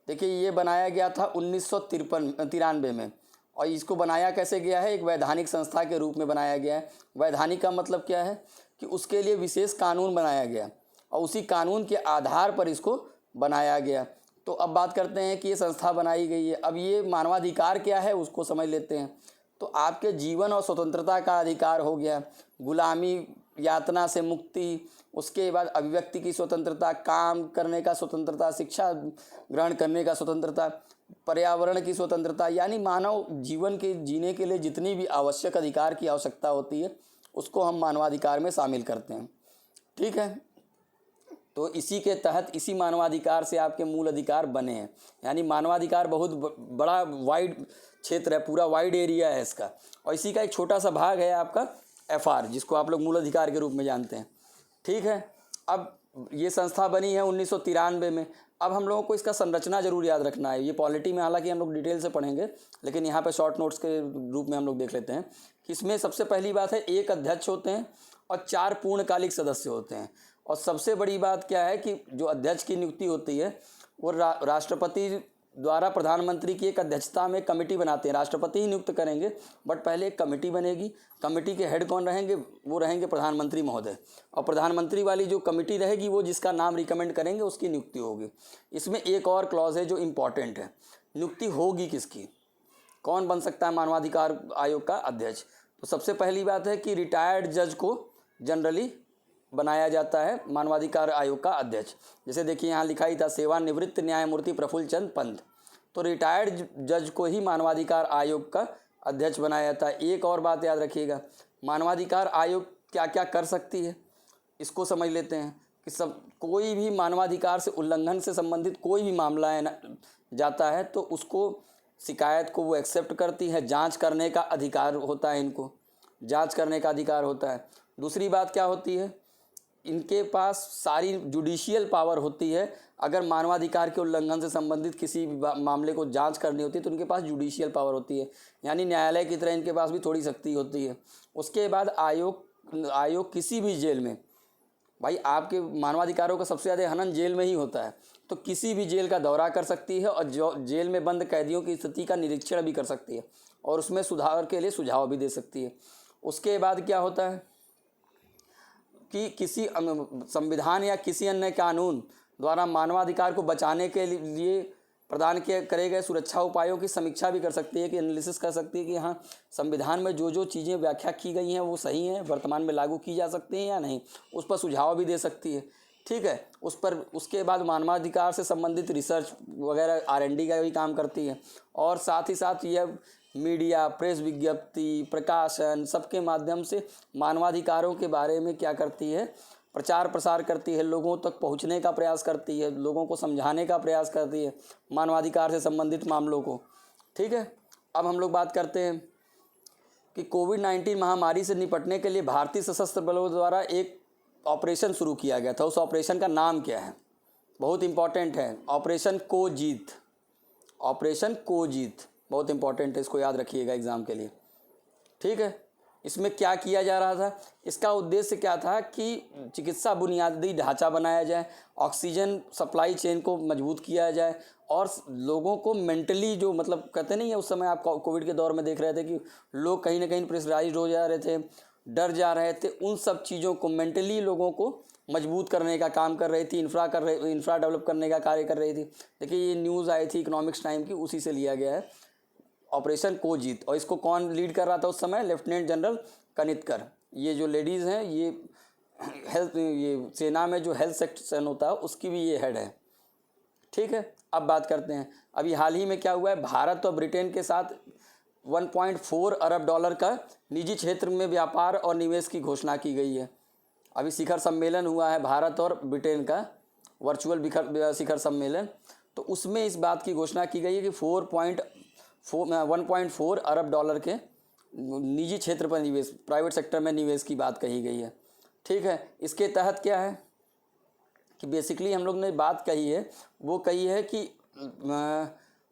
देखिए, ये बनाया गया था 1993 में, और इसको बनाया कैसे गया है, एक वैधानिक संस्था के रूप में बनाया गया है। वैधानिक का मतलब क्या है कि उसके लिए विशेष कानून बनाया गया और उसी कानून के आधार पर इसको बनाया गया। तो अब बात करते हैं कि ये संस्था बनाई गई है। अब ये मानवाधिकार क्या है उसको समझ लेते हैं। तो आपके जीवन और स्वतंत्रता का अधिकार हो गया, गुलामी यातना से मुक्ति, उसके बाद अभिव्यक्ति की स्वतंत्रता, काम करने का स्वतंत्रता, शिक्षा ग्रहण करने का स्वतंत्रता, पर्यावरण की स्वतंत्रता, यानी मानव जीवन के जीने के लिए जितनी भी आवश्यक अधिकार की आवश्यकता होती है उसको हम मानवाधिकार में शामिल करते हैं। ठीक है, तो इसी के तहत, इसी मानवाधिकार से आपके मूल अधिकार बने हैं। यानी मानवाधिकार बहुत बड़ा वाइड क्षेत्र है, पूरा वाइड एरिया है इसका, और इसी का एक छोटा सा भाग है आपका FR, जिसको आप लोग मूल अधिकार के रूप में जानते हैं। ठीक है, अब ये संस्था बनी है 1993 में। अब हम लोगों को इसका संरचना जरूर याद रखना है। ये पॉलिटी में हालांकि हम लोग डिटेल से पढ़ेंगे, लेकिन यहाँ पे शॉर्ट नोट्स के रूप में हम लोग देख लेते हैं कि इसमें सबसे पहली बात है, एक अध्यक्ष होते हैं और 4 पूर्णकालिक सदस्य होते हैं। और सबसे बड़ी बात क्या है कि जो अध्यक्ष की नियुक्ति होती है वो राष्ट्रपति द्वारा प्रधानमंत्री की एक अध्यक्षता में कमेटी बनाते हैं। राष्ट्रपति ही नियुक्त करेंगे, बट पहले एक कमेटी बनेगी। कमेटी के हेड कौन रहेंगे, वो रहेंगे प्रधानमंत्री महोदय, और प्रधानमंत्री वाली जो कमेटी रहेगी वो जिसका नाम रिकमेंड करेंगे उसकी नियुक्ति होगी। इसमें एक और क्लॉज है जो इम्पॉर्टेंट है, नियुक्ति होगी किसकी, कौन बन सकता है मानवाधिकार आयोग का अध्यक्ष। तो सबसे पहली बात है कि रिटायर्ड जज को जनरली बनाया जाता है मानवाधिकार आयोग का अध्यक्ष। जैसे देखिए यहाँ लिखा ही था, सेवानिवृत्त न्यायमूर्ति प्रफुल्ल चंद्र पंत, तो रिटायर्ड जज को ही मानवाधिकार आयोग का अध्यक्ष बनाया जाता है। एक और बात याद रखिएगा, मानवाधिकार आयोग क्या क्या कर सकती है इसको समझ लेते हैं कि कोई भी मानवाधिकार से उल्लंघन से संबंधित कोई भी मामला है जाता है तो उसको, शिकायत को वो एक्सेप्ट करती है। जांच करने का अधिकार होता है, इनको जांच करने का अधिकार होता है। दूसरी बात क्या होती है, इनके पास सारी जुडिशियल पावर होती है। अगर मानवाधिकार के उल्लंघन से संबंधित किसी मामले को जांच करनी होती है तो इनके पास जुडिशियल पावर होती है, यानी न्यायालय की तरह इनके पास भी थोड़ी शक्ति होती है। उसके बाद आयोग किसी भी जेल में, भाई आपके मानवाधिकारों का सबसे ज़्यादा हनन जेल में ही होता है, तो किसी भी जेल का दौरा कर सकती है और जो जेल में बंद कैदियों की स्थिति का निरीक्षण भी कर सकती है और उसमें सुधार के लिए सुझाव भी दे सकती है। उसके बाद क्या होता है कि किसी संविधान या किसी अन्य कानून द्वारा मानवाधिकार को बचाने के लिए प्रदान करे गए सुरक्षा उपायों की समीक्षा भी कर सकती है, कि एनालिसिस कर सकती है कि हाँ संविधान में जो जो चीज़ें व्याख्या की गई हैं वो सही हैं, वर्तमान में लागू की जा सकती हैं या नहीं, उस पर सुझाव भी दे सकती है। ठीक है, उसके बाद मानवाधिकार से संबंधित रिसर्च वगैरह R&D का भी काम करती है, और साथ ही साथ यह मीडिया, प्रेस विज्ञप्ति, प्रकाशन सबके माध्यम से मानवाधिकारों के बारे में क्या करती है, प्रचार प्रसार करती है, लोगों तक पहुंचने का प्रयास करती है, लोगों को समझाने का प्रयास करती है मानवाधिकार से संबंधित मामलों को। ठीक है, अब हम लोग बात करते हैं कि कोविड-19 महामारी से निपटने के लिए भारतीय सशस्त्र बलों द्वारा एक ऑपरेशन शुरू किया गया था। उस ऑपरेशन का नाम क्या है, बहुत इंपॉर्टेंट है, ऑपरेशन कोजीत। ऑपरेशन कोजीत बहुत इंपॉर्टेंट है, इसको याद रखिएगा एग्ज़ाम के लिए। ठीक है, इसमें क्या किया जा रहा था, इसका उद्देश्य क्या था कि चिकित्सा बुनियादी ढांचा बनाया जाए, ऑक्सीजन सप्लाई चेन को मजबूत किया जाए, और लोगों को मेंटली जो मतलब कहते नहीं है, उस समय आप कोविड के दौर में देख रहे थे कि लोग कहीं ना कहीं प्रेशराइज्ड हो जा रहे थे, डर जा रहे थे, उन सब चीज़ों को मेंटली लोगों को मजबूत करने का काम कर रही थी, इंफ्रा डेवलप करने का कार्य कर रही थी। देखिए ये न्यूज़ आई थी इकोनॉमिक्स टाइम की, उसी से लिया गया है ऑपरेशन कोजीत। और इसको कौन लीड कर रहा था उस समय, लेफ्टिनेंट जनरल कनितकर। ये जो लेडीज़ हैं ये ये सेना में जो हेल्थ सेक्शन होता है उसकी भी ये हेड है। ठीक है, अब बात करते हैं अभी हाल ही में क्या हुआ है, भारत और ब्रिटेन के साथ 1.4 अरब डॉलर का निजी क्षेत्र में व्यापार और निवेश की घोषणा की गई है। अभी शिखर सम्मेलन हुआ है भारत और ब्रिटेन का, वर्चुअल शिखर सम्मेलन, तो उसमें इस बात की घोषणा की गई है कि 1.4 अरब डॉलर के निजी क्षेत्र पर निवेश, प्राइवेट सेक्टर में निवेश की बात कही गई है। ठीक है, इसके तहत क्या है कि बेसिकली हम लोग ने बात कही है, वो कही है कि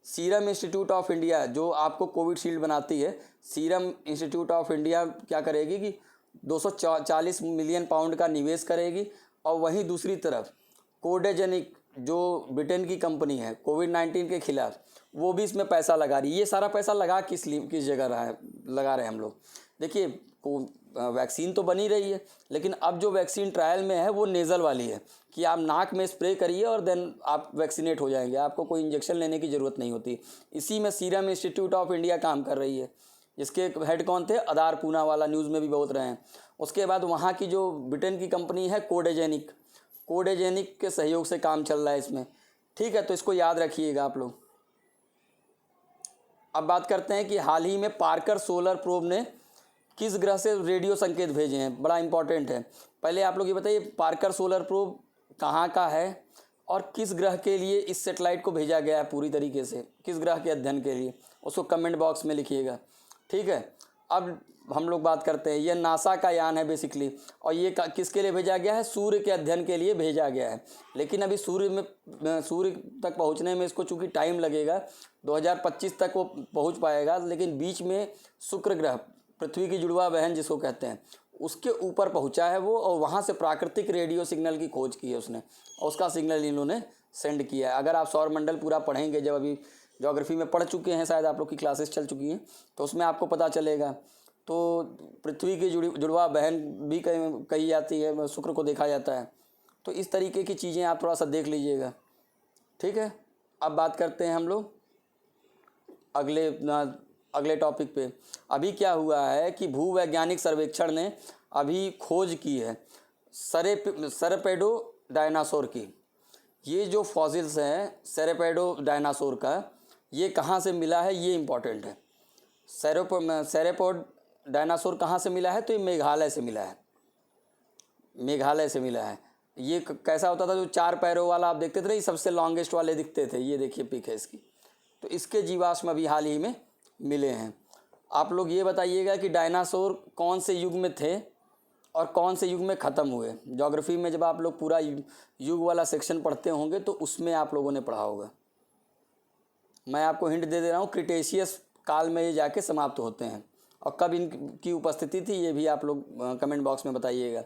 सीरम इंस्टीट्यूट ऑफ इंडिया जो आपको कोविशील्ड बनाती है, सीरम इंस्टीट्यूट ऑफ इंडिया क्या करेगी कि 240 मिलियन पाउंड का निवेश करेगी, और वहीं दूसरी तरफ कोडेजेनिक जो ब्रिटेन की कंपनी है कोविड-19 के खिलाफ, वो भी इसमें पैसा लगा रही है। ये सारा पैसा लगा किस जगह लगा रहे हैं हम लोग। देखिए वैक्सीन तो बनी रही है, लेकिन अब जो वैक्सीन ट्रायल में है वो नेज़ल वाली है कि आप नाक में स्प्रे करिए और देन आप वैक्सीनेट हो जाएंगे, आपको कोई इंजेक्शन लेने की ज़रूरत नहीं होती। इसी में सीरम इंस्टीट्यूट ऑफ इंडिया काम कर रही है, जिसके हेड कौन थे, आधार पूनावाला, न्यूज़ में भी बहुत रहे हैं। उसके बाद वहाँ की जो ब्रिटेन की कंपनी है कोडेजेनिक के सहयोग से काम चल रहा है इसमें। ठीक है, तो इसको याद रखिएगा आप लोग। अब बात करते हैं कि हाल ही में पार्कर सोलर प्रोब ने किस ग्रह से रेडियो संकेत भेजे हैं, बड़ा इंपॉर्टेंट है। पहले आप लोग ये बताइए पार्कर सोलर प्रोब कहाँ का है और किस ग्रह के लिए इस सेटेलाइट को भेजा गया है, पूरी तरीके से किस ग्रह के अध्ययन के लिए, उसको कमेंट बॉक्स में लिखिएगा। ठीक है, अब हम लोग बात करते हैं, ये नासा का यान है बेसिकली, और ये किसके लिए भेजा गया है, सूर्य के अध्ययन के लिए भेजा गया है। लेकिन अभी सूर्य तक पहुंचने में इसको चूँकि टाइम लगेगा, 2025 तक वो पहुंच पाएगा, लेकिन बीच में शुक्र ग्रह, पृथ्वी की जुड़वा बहन जिसको कहते हैं, उसके ऊपर पहुंचा है वो, और वहाँ से प्राकृतिक रेडियो सिग्नल की खोज की है उसने, और उसका सिग्नल इन्होंने सेंड किया है। अगर आप सौरमंडल पूरा पढ़ेंगे, जब अभी ज्योग्राफी में पढ़ चुके हैं, शायद आप लोग की क्लासेस चल चुकी हैं, तो उसमें आपको पता चलेगा। तो पृथ्वी की जुड़वा बहन भी कही जाती है, शुक्र को देखा जाता है। तो इस तरीके की चीज़ें आप थोड़ा सा देख लीजिएगा। ठीक है, अब बात करते हैं हम लोग अगले टॉपिक पे। अभी क्या हुआ है कि भूवैज्ञानिक सर्वेक्षण ने अभी खोज की है सेरेपेडो डायनासोर की। ये जो फॉसिल्स हैं सेरेपेडो डायनासोर का, ये कहाँ से मिला है, ये इम्पॉर्टेंट है। सेरेपोड डायनासोर कहाँ से मिला है, तो ये मेघालय से मिला है। ये कैसा होता था, जो 4 पैरों वाला आप देखते थे ना, ये सबसे लॉन्गेस्ट वाले दिखते थे। ये देखिए पिक है इसकी। तो इसके जीवाश्म अभी हाल ही में मिले हैं। आप लोग ये बताइएगा कि डायनासोर कौन से युग में थे और कौन से युग में ख़त्म हुए। ज्योग्राफी में जब आप लोग पूरा युग वाला सेक्शन पढ़ते होंगे तो उसमें आप लोगों ने पढ़ा होगा। मैं आपको हिंट दे रहा हूँ, क्रिटेशियस काल में ये जाके समाप्त होते हैं, और कब इनकी उपस्थिति थी ये भी आप लोग कमेंट बॉक्स में बताइएगा।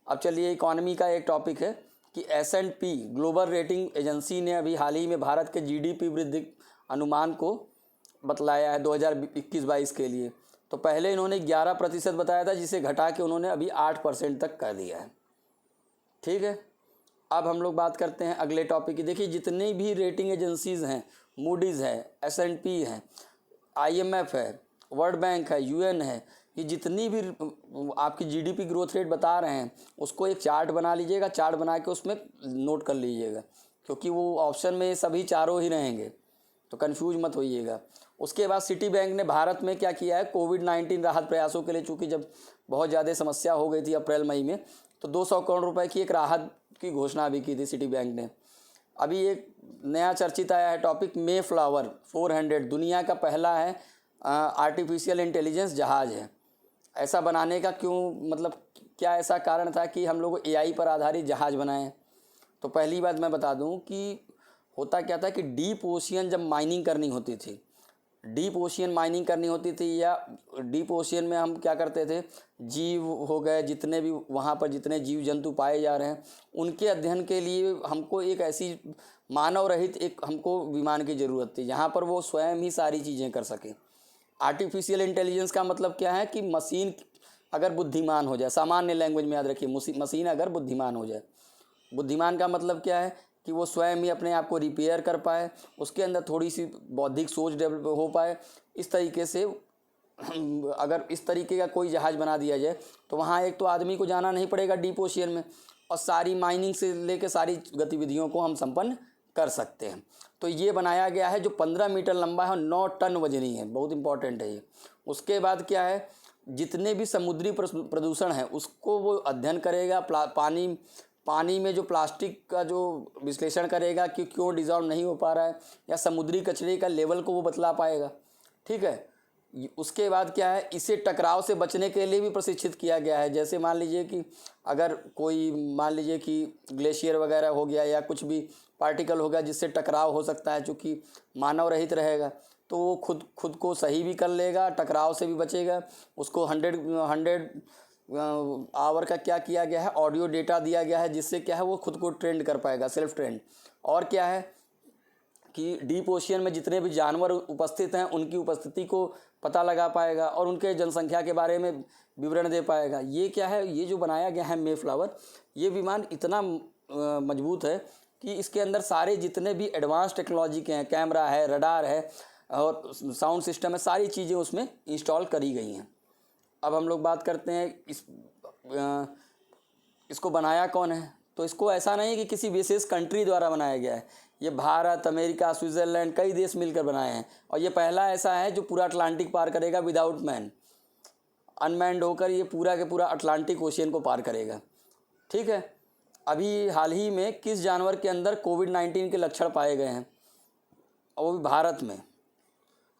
अब चलिए इकॉनमी का एक टॉपिक है कि S&P ग्लोबल रेटिंग एजेंसी ने अभी हाल ही में भारत के GDP वृद्धि अनुमान को बतलाया है 2021-22 के लिए। तो पहले इन्होंने 11% बताया था, जिसे घटा के उन्होंने अभी 8% तक कर दिया है। ठीक है, अब हम लोग बात करते हैं अगले टॉपिक की। देखिए जितनी भी रेटिंग एजेंसीज़ हैं, मूडीज़ है, S&P है, IMF है, वर्ल्ड बैंक है, UN है, ये जितनी भी आपकी GDP ग्रोथ रेट बता रहे हैं, उसको एक चार्ट बना लीजिएगा। चार्ट बना के उसमें नोट कर लीजिएगा, क्योंकि वो ऑप्शन में सभी चारों ही रहेंगे, तो कन्फ्यूज मत होइएगा। उसके बाद सिटी बैंक ने भारत में क्या किया है, कोविड-19 राहत प्रयासों के लिए, चूँकि जब बहुत ज़्यादा समस्या हो गई थी अप्रैल मई में, तो 200 करोड़ रुपए की एक राहत की घोषणा भी की थी सिटी बैंक ने। अभी एक नया चर्चित आया है टॉपिक, मे फ्लावर 400 दुनिया का पहला है आर्टिफिशियल इंटेलिजेंस जहाज़ है। ऐसा बनाने का क्यों, मतलब क्या ऐसा कारण था कि हम लोग AI पर आधारित जहाज़ बनाएं? तो पहली बात मैं बता दूं कि होता क्या था कि डीप ओशियन जब माइनिंग करनी होती थी, या डीप ओशियन में हम क्या करते थे, जीव हो गए, जितने भी वहाँ पर जितने जीव जंतु पाए जा रहे हैं, उनके अध्ययन के लिए हमको एक ऐसी मानव रहित एक हमको विमान की ज़रूरत थी, जहाँ पर वो स्वयं ही सारी चीज़ें कर सके। आर्टिफिशियल इंटेलिजेंस का मतलब क्या है कि मशीन अगर बुद्धिमान हो जाए, सामान्य लैंग्वेज में याद रखिए, मशीन अगर बुद्धिमान हो जाए। बुद्धिमान का मतलब क्या है कि वो स्वयं ही अपने आप को रिपेयर कर पाए, उसके अंदर थोड़ी सी बौद्धिक सोच डेवलप हो पाए। इस तरीके से अगर इस तरीके का कोई जहाज़ बना दिया जाए, तो वहाँ एक तो आदमी को जाना नहीं पड़ेगा डीप ओशियन में, और सारी माइनिंग से लेकर सारी गतिविधियों को हम संपन्न कर सकते हैं। तो ये बनाया गया है, जो 15 मीटर लंबा है और 9 टन वजनी है, बहुत इंपॉर्टेंट है ये। उसके बाद क्या है, जितने भी समुद्री प्रदूषण है उसको वो अध्ययन करेगा, पानी में जो प्लास्टिक का जो विश्लेषण करेगा कि क्यों डिज़ोल्व नहीं हो पा रहा है, या समुद्री कचरे का लेवल को वो बतला पाएगा। ठीक है, उसके बाद क्या है, इसे टकराव से बचने के लिए भी प्रशिक्षित किया गया है। जैसे मान लीजिए कि अगर कोई मान लीजिए कि ग्लेशियर वगैरह हो गया या कुछ भी पार्टिकल हो गया जिससे टकराव हो सकता है, चूँकि मानव रहित रहेगा तो वो खुद को सही भी कर लेगा, टकराव से भी बचेगा। उसको 100 आवर का क्या किया गया है, ऑडियो डेटा दिया गया है, जिससे क्या है वो खुद को ट्रेंड कर पाएगा, सेल्फ ट्रेंड। और क्या है कि डीप ओशियन में जितने भी जानवर उपस्थित हैं उनकी उपस्थिति को पता लगा पाएगा और उनके जनसंख्या के बारे में विवरण दे पाएगा। ये क्या है, ये जो बनाया गया है मेफ्लावर, ये विमान इतना मजबूत है कि इसके अंदर सारे जितने भी एडवांस टेक्नोलॉजी के हैं, कैमरा है, रडार है और साउंड सिस्टम है, सारी चीज़ें उसमें इंस्टॉल करी गई हैं। अब हम लोग बात करते हैं इसको बनाया कौन है। तो इसको ऐसा नहीं कि किसी विशेष कंट्री द्वारा बनाया गया है, ये भारत, अमेरिका, स्विट्ज़रलैंड, कई देश मिलकर बनाए हैं। और ये पहला ऐसा है जो पूरा अटलांटिक पार करेगा विदाउट मैन, अनमैन्ड होकर ये पूरा के पूरा अटलांटिक ओशियन को पार करेगा। ठीक है, अभी हाल ही में किस जानवर के अंदर कोविड-19 के लक्षण पाए गए हैं, और वो भी भारत में।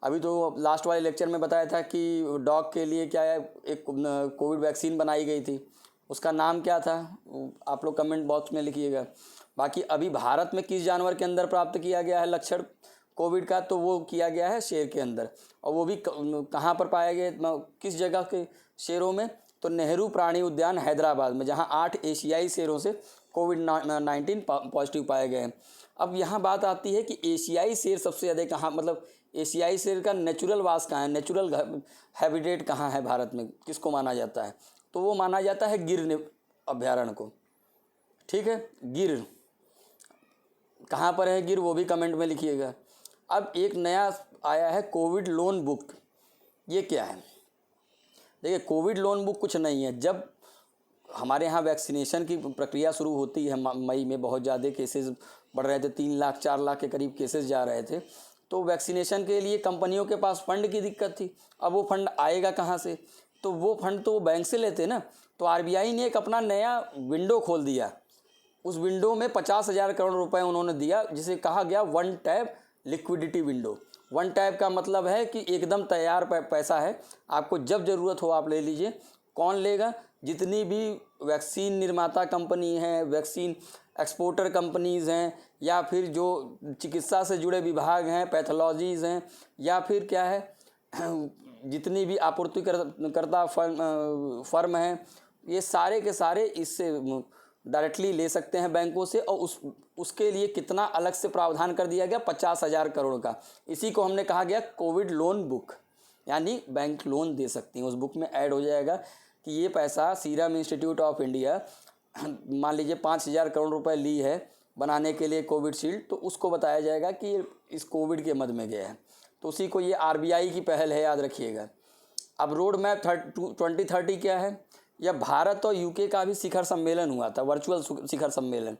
अभी तो लास्ट वाले लेक्चर में बताया था कि डॉग के लिए क्या है, एक कोविड वैक्सीन बनाई गई थी, उसका नाम क्या था, आप लोग कमेंट बॉक्स में लिखिएगा। बाकी अभी भारत में किस जानवर के अंदर प्राप्त किया गया है लक्षण कोविड का, तो वो किया गया है शेर के अंदर। और वो भी कहाँ पर पाए गए, किस जगह के शेरों में, तो नेहरू प्राणी उद्यान हैदराबाद में, जहाँ 8 एशियाई शेरों से कोविड-19 पॉजिटिव पाए गए हैं। अब यहाँ बात आती है कि एशियाई शेर सबसे ज़्यादा कहाँ, मतलब एशियाई शेर का नेचुरल वास कहाँ है, नेचुरल हैबिटेट कहाँ है भारत में, किसको माना जाता है, तो वो माना जाता है गिर अभ्यारण्य को। ठीक है, गिर कहाँ पर है गिर, वो भी कमेंट में लिखिएगा। अब एक नया आया है कोविड लोन बुक, ये क्या है, देखिए कोविड लोन बुक कुछ नहीं है। जब हमारे यहाँ वैक्सीनेशन की प्रक्रिया शुरू होती है, मई में बहुत ज़्यादा केसेस बढ़ रहे थे, 3 लाख 4 लाख के करीब केसेस जा रहे थे, तो वैक्सीनेशन के लिए कंपनियों के पास फंड की दिक्कत थी। अब वो फंड आएगा कहाँ से, तो वो फंड तो वो बैंक से लेते ना। तो आरबीआई ने एक अपना नया विंडो खोल दिया, उस विंडो में 50,000 करोड़ रुपए उन्होंने दिया, जिसे कहा गया one tap liquidity window. One tap का मतलब है कि एकदम तैयार पैसा है, आपको जब ज़रूरत हो आप ले लीजिए। कौन लेगा, जितनी भी वैक्सीन निर्माता कंपनी हैं, वैक्सीन एक्सपोर्टर कंपनीज़ हैं, या फिर जो चिकित्सा से जुड़े विभाग हैं, पैथोलॉजीज़ हैं, या फिर क्या है जितनी भी आपूर्तिकर्ता फर्म हैं, ये सारे के सारे इससे डायरेक्टली ले सकते हैं बैंकों से। और उसके लिए कितना अलग से प्रावधान कर दिया गया, 50,000 करोड़ का। इसी को हमने कहा गया कोविड लोन बुक, यानी बैंक लोन दे सकती हैं। उस बुक में ऐड हो जाएगा कि ये पैसा सीरम इंस्टीट्यूट ऑफ इंडिया मान लीजिए 5,000 करोड़ रुपए ली है बनाने के लिए कोविडशील्ड, तो उसको बताया जाएगा कि ये इस कोविड के मद में गया है। तो उसी को, ये आरबीआई की पहल है, याद रखिएगा। अब रोड मैप 2030 क्या है, यह भारत और यूके का भी शिखर सम्मेलन हुआ था, वर्चुअल शिखर सम्मेलन।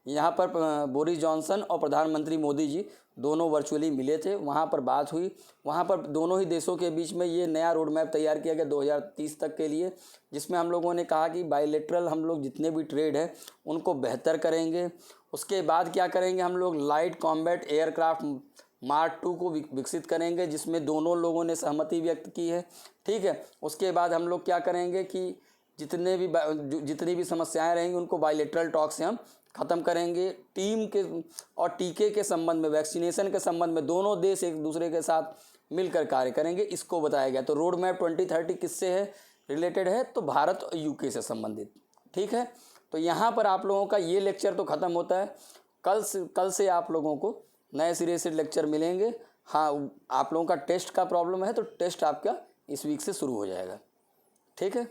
यहाँ पर बोरिस जॉनसन और प्रधानमंत्री मोदी जी दोनों वर्चुअली मिले थे, वहाँ पर बात हुई। वहाँ पर दोनों ही देशों के बीच में ये नया रोड मैप तैयार किया गया 2030 तक के लिए, जिसमें हम लोगों ने कहा कि बायलैटरल हम लोग जितने भी ट्रेड है उनको बेहतर करेंगे। उसके बाद क्या करेंगे, हम लोग लाइट कॉम्बैट एयरक्राफ्ट मार्क 2 को विकसित करेंगे, जिसमें दोनों लोगों ने सहमति व्यक्त की है। ठीक है, उसके बाद हम लोग क्या करेंगे कि जितनी भी समस्याएं रहेंगी उनको बायलैटरल टॉक से हम ख़त्म करेंगे। टीम के और टीके के संबंध में, वैक्सीनेशन के संबंध में दोनों देश एक दूसरे के साथ मिलकर कार्य करेंगे, इसको बताया गया। तो रोड मैप 2030 किससे है रिलेटेड है, तो भारत और यूके से संबंधित। ठीक है, तो यहाँ पर आप लोगों का ये लेक्चर तो ख़त्म होता है। कल से आप लोगों को नए सिरे से लेक्चर मिलेंगे। हाँ, आप लोगों का टेस्ट का प्रॉब्लम है तो टेस्ट आपका इस वीक से शुरू हो जाएगा। ठीक है।